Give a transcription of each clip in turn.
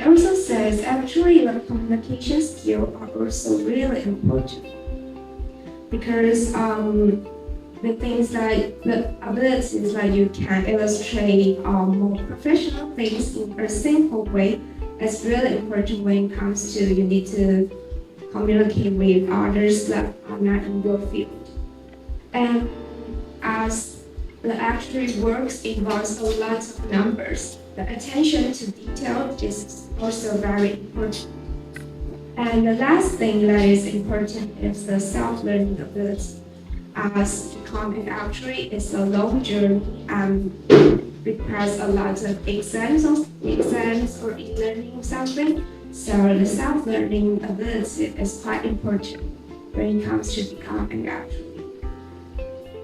also says actually the communication skills are also really important because the things like the abilities that you can illustrate more professional things in a simple way is really important when it comes to you need to communicate with others that are not in your field. And as the actuary works involves a lot of numbers, the attention to detail is also very important. And the last thing that is important is the self-learning ability. As becoming an actuary is a long journey and requires a lot of exams or e-learning something. So the self-learning ability is quite important when it comes to becoming an actuary.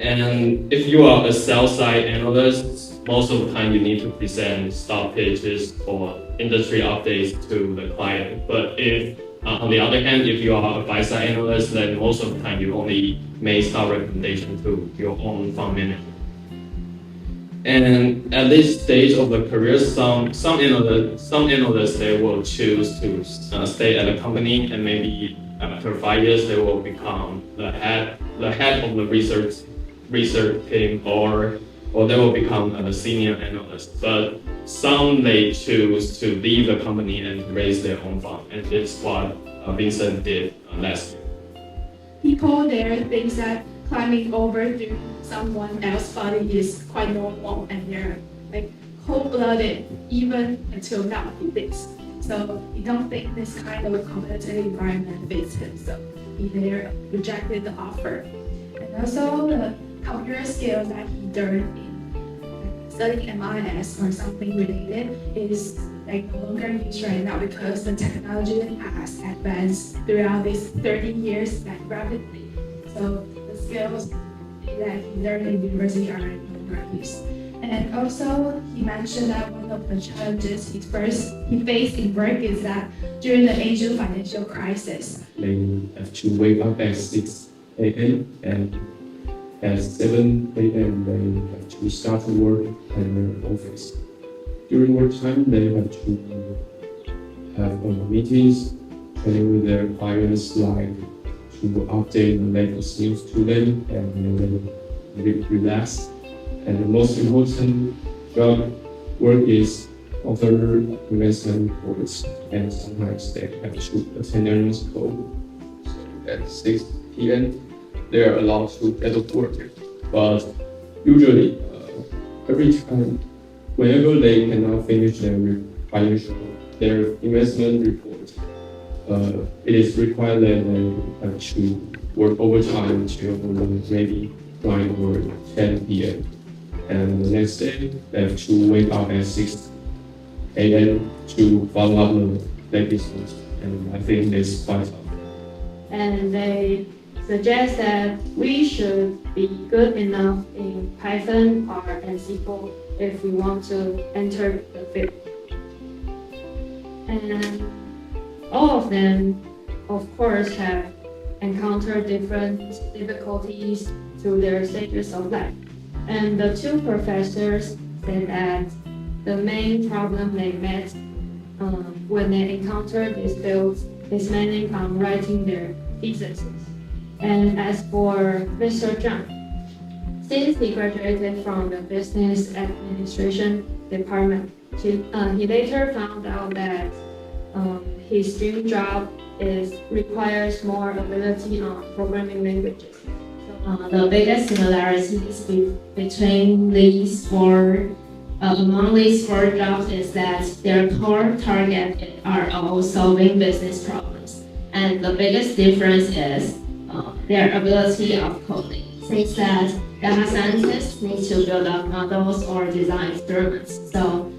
And if you are a sell-side analyst, most of the time you need to present stock pitches or industry updates to the client. But if on the other hand, if you are a buy-side analyst, then most of the time you only make stock recommendation to your own fund manager. And at this stage of the career, some analysts they will choose to stay at a company, and maybe after 5 years they will become the head of the research team, or they will become a senior analyst. But some they choose to leave the company and raise their own fund, and it's what Vincent did last year. People there think that climbing over to someone else's body is quite normal, and they're like cold-blooded even until now he thinks. So you don't think this kind of a competitive environment fits him, so he there rejected the offer. And also the computer skills that he learned in studying MIS or something related is like no longer used right now because the technology has advanced throughout these 30 years like rapidly. So the skills that he learned in university are no longer used. And also, he mentioned that one of the challenges he faced in work is that during the Asian financial crisis, they have to wake up at 6 a.m. and at 7 a.m. they have to start to work at their office. During work time, they have to have meetings, training with their clients, like to update the latest news to them, and then relax. And the most important job work is author investment reports, and sometimes they have to attend earnings call. So at 6 p.m. they are allowed to get to work. But usually, every time, whenever they cannot finish their investment report, it is required that they have to work overtime until maybe 9 or 10 p.m. And the next day, they have to wake up at 6 a.m. to follow up the latest news. And I think it's quite tough. And they suggest that we should be good enough in Python, R, and SQL if we want to enter the field. And all of them, of course, have encountered different difficulties through their stages of life. And the two professors said that the main problem they met when they encountered these fields is mainly on writing their theses. And as for Mr. Zhang, since he graduated from the business administration department, he later found out that his dream job requires more ability on programming languages. The biggest similarities between among these four jobs is that their core target are all solving business problems, and the biggest difference is their ability of coding. Since that data scientists need to build up models or design experiments, so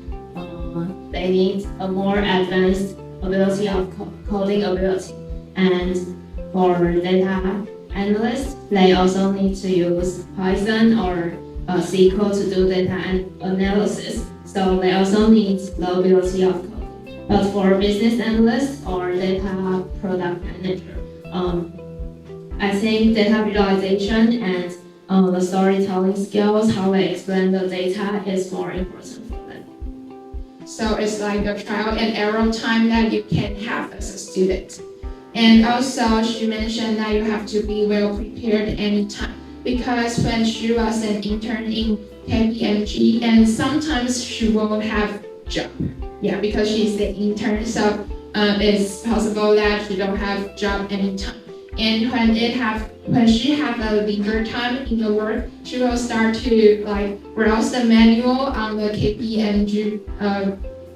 they need a more advanced ability of coding ability. And for data analysts, they also need to use Python or SQL to do data analysis, so they also need the ability of coding. But for business analysts or data product manager, I think data visualization and the storytelling skills, how they explain the data, is more important for them. So it's like a trial and error time that you can have as a student. And also she mentioned that you have to be well prepared anytime, because when she was an intern in KPMG, and sometimes she will have job. Yeah, because she's the intern, so it's possible that she don't have job anytime. And when she have a leisure time in the work, she will start to like browse the manual on the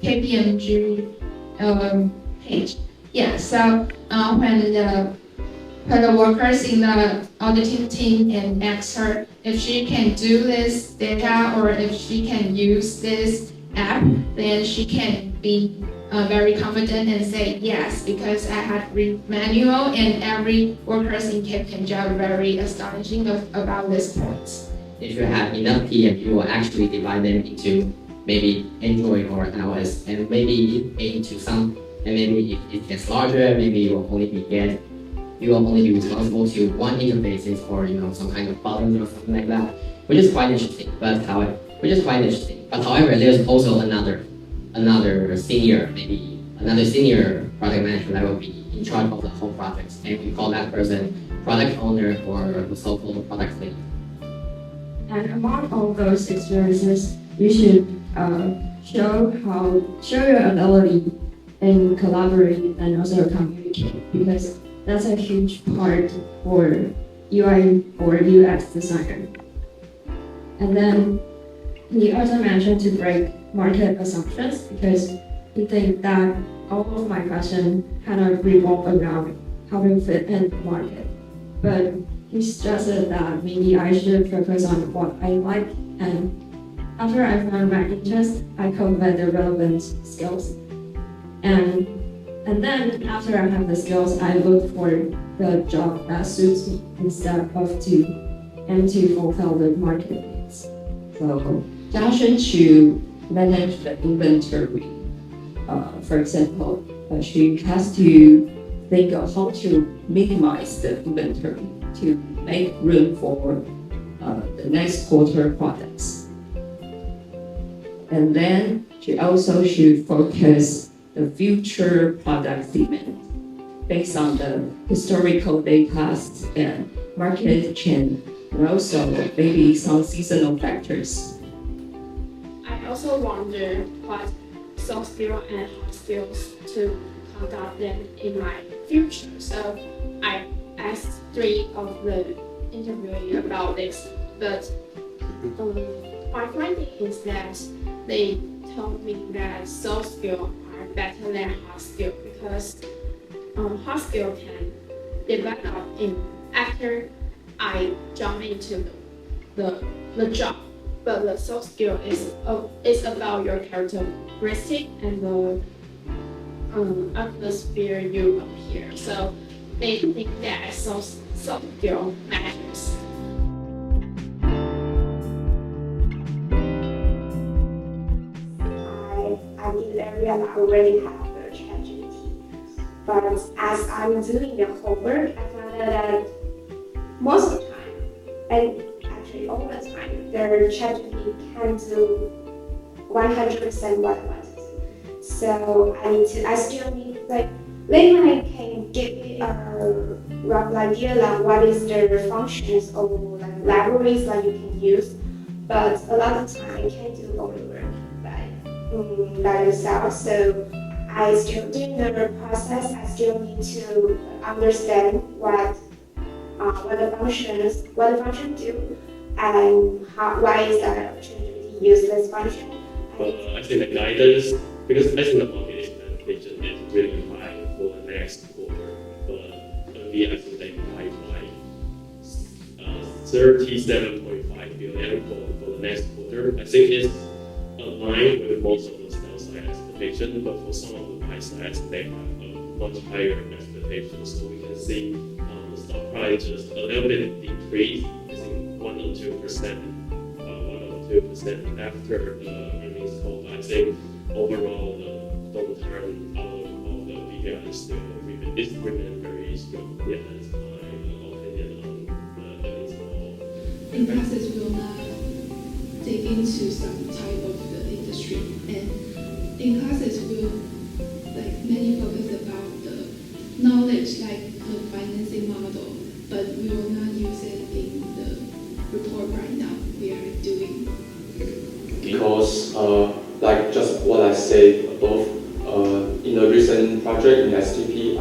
KPMG page. Yeah, so when the workers in the auditing team and ask her if she can do this data or if she can use this app, then she can be very confident and say yes, because I had read manual and every workers in KPMG are very astonishing about this point. If you have enough PM, you will actually divide them into maybe Android or iOS, and maybe aim to some. And maybe if it gets larger, maybe you will only be responsible to one interfaces or some kind of buttons or something like that, which is quite interesting. But however, there's also another senior product manager that will be in charge of the whole project, and we call that person product owner or the so-called product lead. And among all those experiences, you should show your ability in collaborating and also communicate, because that's a huge part for UI or UX designer. And then he also mentioned to break market assumptions, because he think that all of my questions kind of revolve around how to fit in the market. But he suggested that maybe I should focus on what I like, and after I found my interest, I combine the relevant skills. And then after I have the skills, I look for the job that suits me instead of to fulfill the market needs. So Jiaxun to manage the inventory, for example, she has to think of how to minimize the inventory to make room for the next quarter products. And then she also should focus the future product demand based on the historical data and market trend, and also maybe some seasonal factors. I also wonder what soft skills and hard skills to conduct them in my future. So I asked 3 of the interviewees about this, but my finding is that they told me that soft skills are better than hard skills, because hard skills can develop after I jump into the job, but the soft skill is about your characteristic and the atmosphere you appear. So they think that soft skill matters. I did area that already have the ChatGPT, but as I'm doing the homework, I found out that most of the time, and actually all the time, the ChatGPT can do 100% what I want to do. So I still need, then I can give it a rough idea like what is the functions or like libraries that you can use, but a lot of time I can't do all the work by yourself. So I still during the process, I still need to understand what the function do, and why is that opportunity to use this function. I think the guidance, because I think the market expectation is really high for the next quarter, but only I think they might like 37.5 billion for the next quarter. I think it's aligned with most of the sell side expectation, but for some of the buy sides, they have a much higher expectation. So we can see the stock price just a little bit decrease, I think 1 or 2% after the earnings call. I think overall the long-term outlook of the VPI is still remain very strong. Yeah, that's my opinion on the earnings call. In practice, we will not dig into some type of the industry, and in classes will like mainly focus about the knowledge like the financing model, but we will not use it in the report right now we are doing. Because like just what I said above, in the recent project in STP,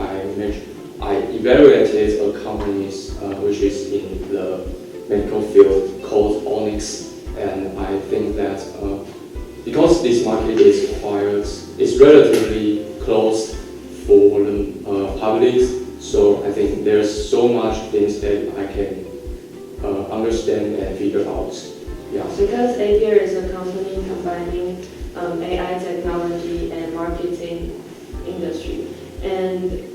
I evaluated a company which is in the medical field called Onyx, and I think that because this market is relatively closed for the public, so I think there's so much things that I can understand and figure out. Yeah. Because Agear is a company combining AI technology and marketing industry, and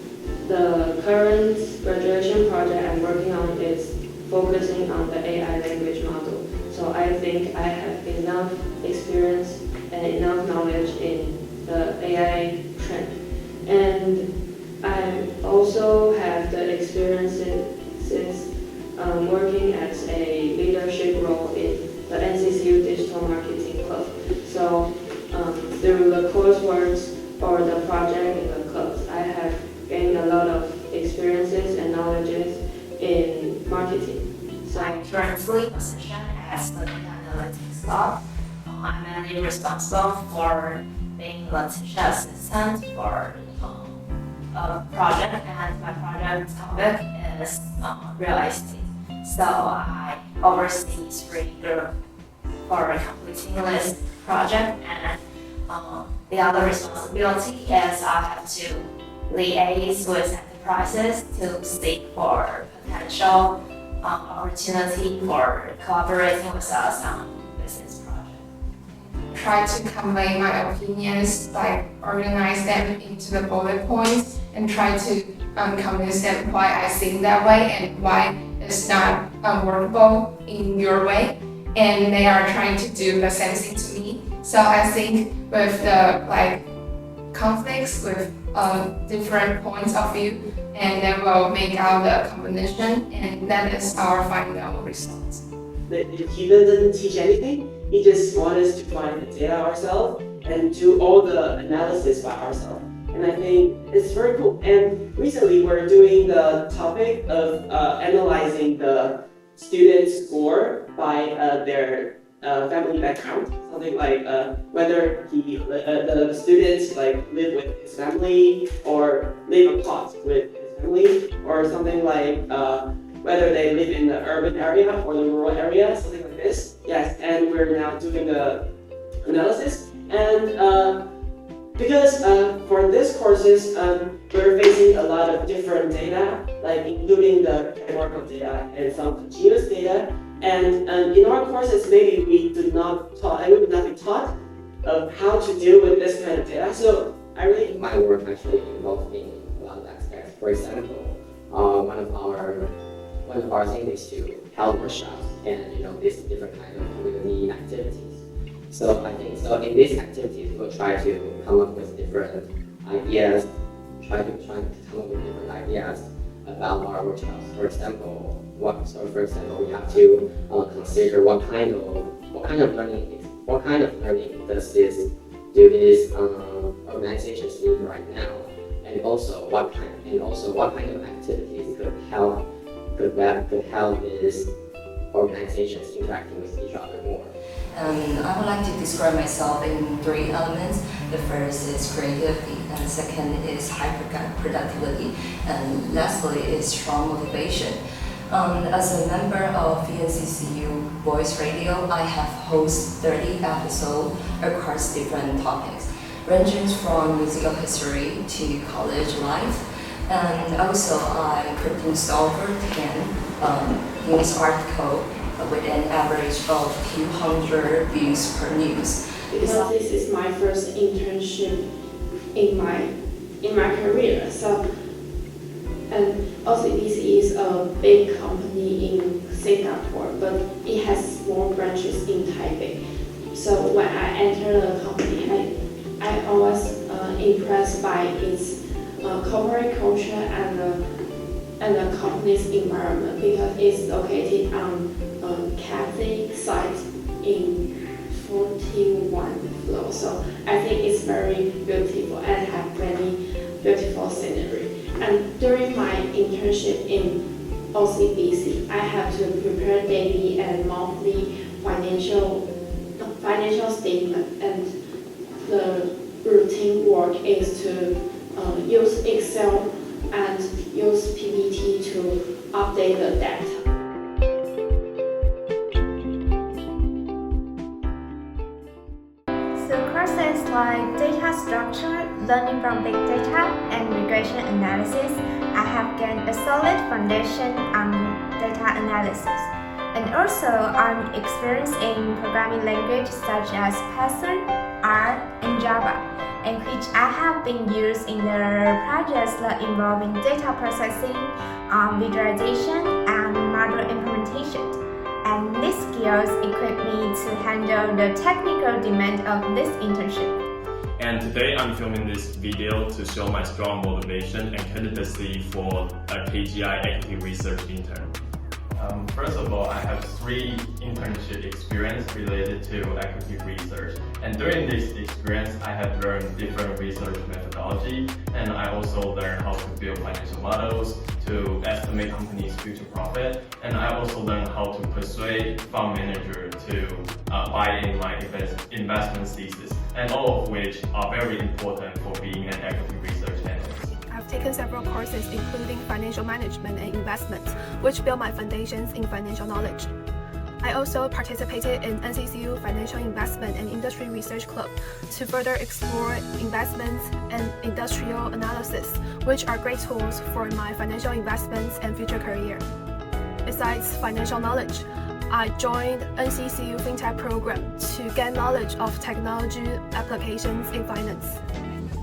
the current graduation project I'm working on is focusing on the AI language model. So I think I have enough experience and enough knowledge in the AI trend. And I also have the experiences working as a leadership role in the NCCU Digital Marketing Club. So through the coursework or the project in the clubs, I have gained a lot of experiences and knowledges in marketing. So I'm currently position as the data analytics lab. I'm mainly responsible for being the teaching assistant for a project, and my project topic is real estate. So I oversee 3 groups for completing this project, and the other responsibility is I have to liaise with enterprises to seek for potential opportunity for collaborating with us on business project. Try to convey my opinions, like organize them into the bullet points, and try to convince them why I think that way and why it's not workable in your way. And they are trying to do the same thing to me. So I think with the conflicts with different points of view, and then we'll make out the combination, and that is our final result. He doesn't teach anything. He just wants us to find the data ourselves and do all the analysis by ourselves. And I think it's very cool. And recently we're doing the topic of analyzing the student score by their family background. Something like whether the students live with his family or live apart with his family, or something like whether they live in the urban area or the rural area, something like this. Yes, and we're now doing the analysis. And because for this courses, we're facing a lot of different data, including the categorical data and some continuous data. And in our courses, maybe we would not be taught of how to deal with this kind of data. So I really my work actually involved in a lot of aspects. For example, one of our things is to help workshops and these different kind of community activities. So I think in these activities we'll try to come up with different ideas, try to come up with different ideas about our workshops. For example, we have to consider what kind of learning does these organizations need right now, and also what kind of activities could help these organizations interacting with each other more. I would like to describe myself in 3 elements. The first is creativity, and the second is high productivity, and lastly is strong motivation. As a member of VNCCU Voice Radio, I have hosted 30 episodes across different topics, ranging from musical history to college life. And also I produced over 10 news articles with an average of 200 views per news. Because this is my first internship in my career. So, and also this is a big company in Singapore, but it has small branches in Taipei. So when I entered the company, I always impressed by its corporate culture and the company's environment, because it's located on Catholic site in 41 floors. So I think it's very beautiful and have many beautiful scenery. And during my internship in OCBC, I have to prepare daily and monthly financial statement, and the routine work is to use Excel and use PPT to update the data. So courses like data structure, learning from big data, and regression analysis, I have gained a solid foundation on data analysis. And also, I'm experienced in programming languages such as Python, R, and Java, in which I have been used in the projects that involving data processing, visualization, and model implementation. And these skills equip me to handle the technical demand of this internship. And today I'm filming this video to show my strong motivation and candidacy for a KGI equity research intern. First of all, I have 3 internship experience related to equity research. And during this experience, I have learned different research methodology, and I also learned how to build financial models to estimate companies' future profit. And I also learned how to persuade fund manager to buy in my investment thesis, and all of which are very important for being an equity research analyst. I've taken several courses including financial management and investment, which build my foundations in financial knowledge. I also participated in NCCU Financial Investment and Industry Research Club to further explore investments and industrial analysis, which are great tools for my financial investments and future career. Besides financial knowledge, I joined NCCU FinTech program to gain knowledge of technology applications in finance.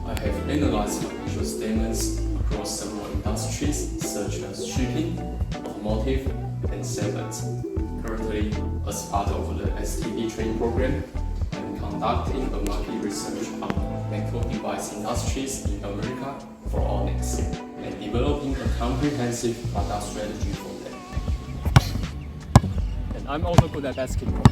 I have analyzed financial statements across several industries such as shipping, automotive, and cement. Currently, as part of the STP training program, I'm conducting a market research on medical device industries in America for Onyx, and developing a comprehensive product strategy for them. And I'm also good at basketball.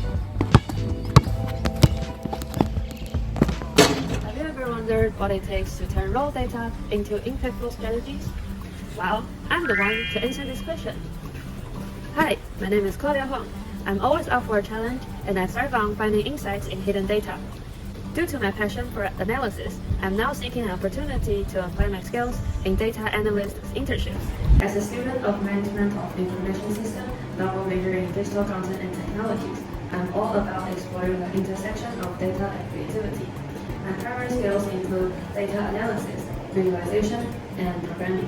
Have you ever wondered what it takes to turn raw data into impactful strategies? Well, I'm the one to answer this question. Hi, my name is Claudia Huang. I'm always up for a challenge, and I thrive on finding insights in hidden data. Due to my passion for analysis, I'm now seeking an opportunity to apply my skills in data analyst internships. As a student of Management of Information Systems, double major in digital content and technologies, I'm all about exploring the intersection of data and creativity. My primary skills include data analysis, visualization, and programming.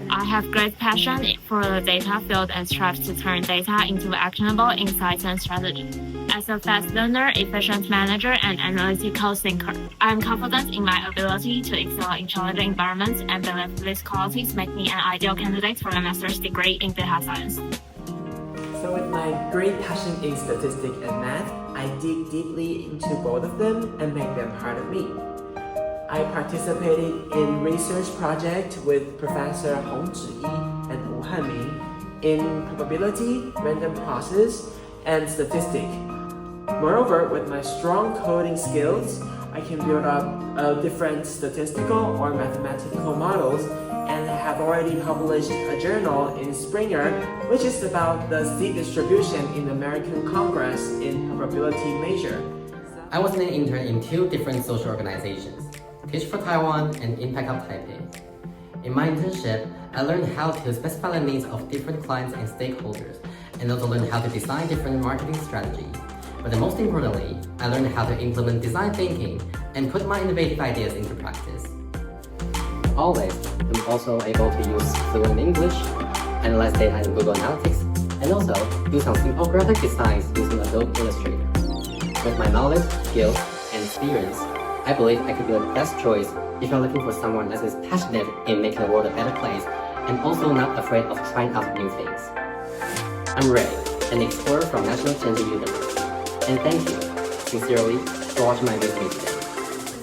I have great passion for the data field and strive to turn data into actionable insights and strategy. As a fast learner, efficient manager, and analytical thinker, I am confident in my ability to excel in challenging environments and believe these qualities make me an ideal candidate for a master's degree in data science. So with my great passion in statistics and math, I dig deeply into both of them and make them part of me. I participated in research project with Professor Hong Zhiyi and Wu Hanming in probability, random process, and statistics. Moreover, with my strong coding skills, I can build up different statistical or mathematical models, and have already published a journal in Springer, which is about the seat distribution in the American Congress in probability measure. I was an intern in 2 different social organizations, Teach for Taiwan and Impact Hub Taipei. In my internship, I learned how to specify the needs of different clients and stakeholders, and also learned how to design different marketing strategies. But most importantly, I learned how to implement design thinking and put my innovative ideas into practice. Always, I'm also able to use fluent English, analyze data in Google Analytics, and also do some simple graphic designs using Adobe Illustrator. With my knowledge, skills, and experience, I believe I could be the best choice if you're looking for someone that is passionate in making the world a better place and also not afraid of trying out new things. I'm Ray, an explorer from National Tianjin University, and thank you, sincerely, for watching my video today.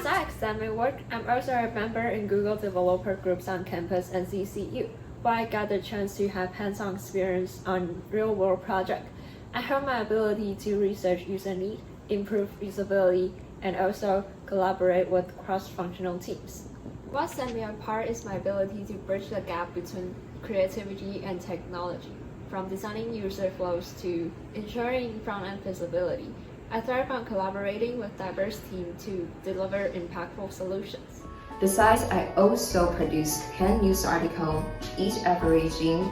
Besides academic work, I'm also a member in Google developer groups on campus and NCCU, where I got the chance to have hands-on experience on real-world projects. I hope my ability to research user needs, improve usability, and also collaborate with cross-functional teams. What set me apart is my ability to bridge the gap between creativity and technology, from designing user flows to ensuring front-end visibility. I thrive on collaborating with diverse teams to deliver impactful solutions. Besides, I also produce 10 news articles, each averaging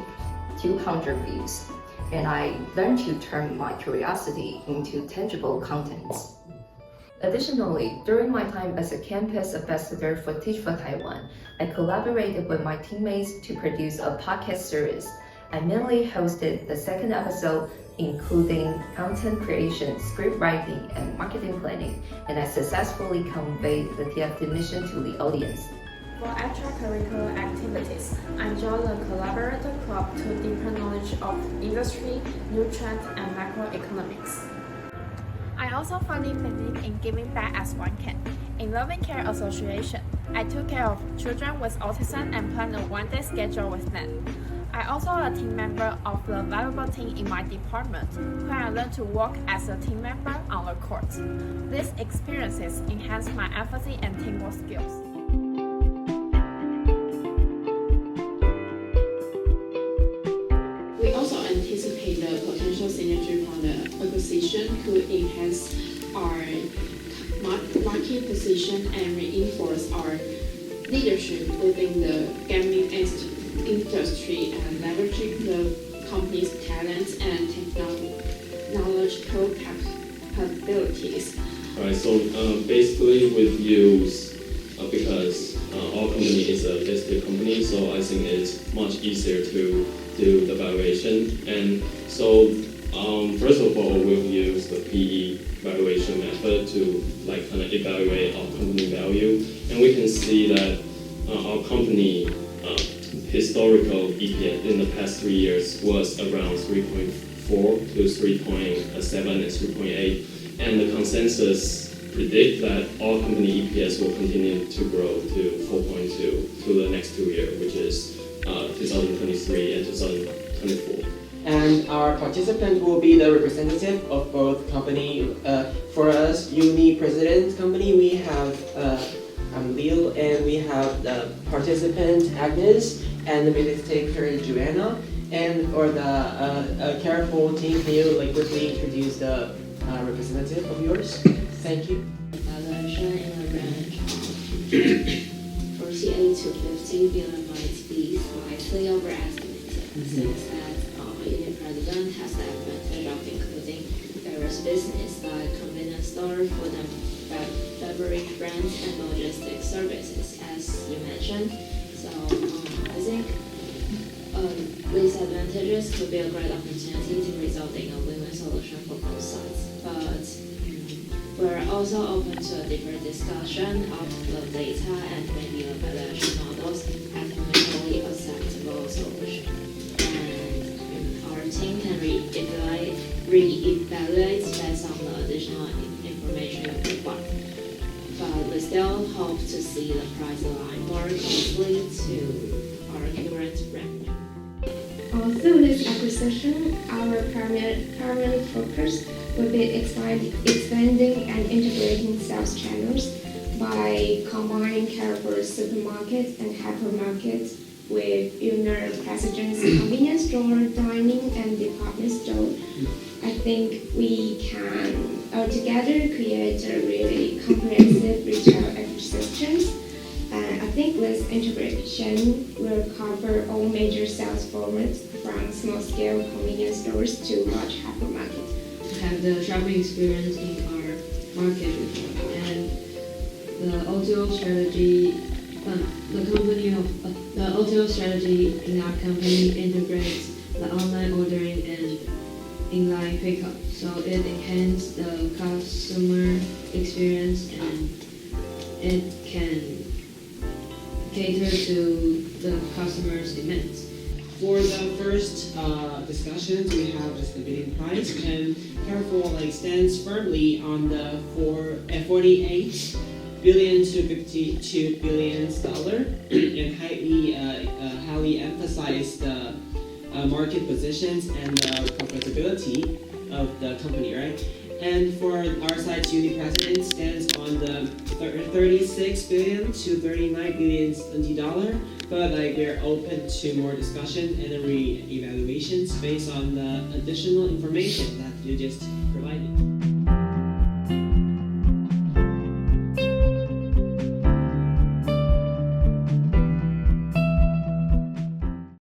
200 views, and I learned to turn my curiosity into tangible contents. Additionally, during my time as a campus ambassador for Teach for Taiwan, I collaborated with my teammates to produce a podcast series. I mainly hosted the second episode, including content creation, script writing, and marketing planning, and I successfully conveyed the TFT mission to the audience. For extracurricular activities, I joined the collaborative club to deepen knowledge of industry, new trends, and macroeconomics. I also firmly believe in giving back as one can. In Loving Care Association, I took care of children with autism and planned a one-day schedule with them. I also a team member of the volleyball team in my department, where I learned to work as a team member on the court. These experiences enhanced my empathy and teamwork skills. We also anticipate the potential synergy from the acquisition could enhance our market position and reinforce our leadership within the gaming industry and leveraging the company's talents and technological capabilities. Right, so basically with use, because our company is a listed company, so I think it's much easier to do the valuation. And so first of all, we'll use the PE valuation method to kind of evaluate our company value, and we can see that our company historical EPS in the past 3 years was around 3.4 to 3.7 and 3.8, and the consensus predict that our company EPS will continue to grow to 4.2 to the next 2 years, which is 2023 and 2024. And our participant will be the representative of both company. For us, Uni President Company, we have Leo, and we have the participant Agnes, and the meeting taker Joanna. And for the Careful team, can you quickly introduce the representative of yours? Thank you. Valuation in a range of 48 to 50 billion might be slightly overestimated, since that Uni President has the advantage of including various business like convenience store, food and beverage brands, and logistics services, as you mentioned. So I think these advantages could be a great opportunity to result in a win-win solution for both sides. But we're also open to a deeper discussion of the data and maybe the valuation models as a mutually acceptable solution. And our team can re-evaluate based on the additional information required. But we still hope to see the price align more closely to our current range. Through this acquisition, our primary focus will be expanding and integrating sales channels by combining Carrefour's supermarkets and hypermarkets with Uni President's convenience store, dining, and department store. I think we can altogether create a really comprehensive retail ecosystem. I think with integration, we'll cover all major sales formats from small-scale convenience stores to large hypermarkets. Have the shopping experience in our market before, and the O2O strategy, the O2O strategy in our company integrates the online ordering and inline pickup, so it enhances the customer experience and it can cater to the customer's demands. For the first discussions, we have just the bidding price, and Carrefour stands firmly on the 48 billion to 52 billion and highly emphasize the market positions and the profitability of the company, right? And for our side's uni president stands on the 36 billion to 39 billion NT dollar, but like we're open to more discussion and re-evaluations based on the additional information that you just provided.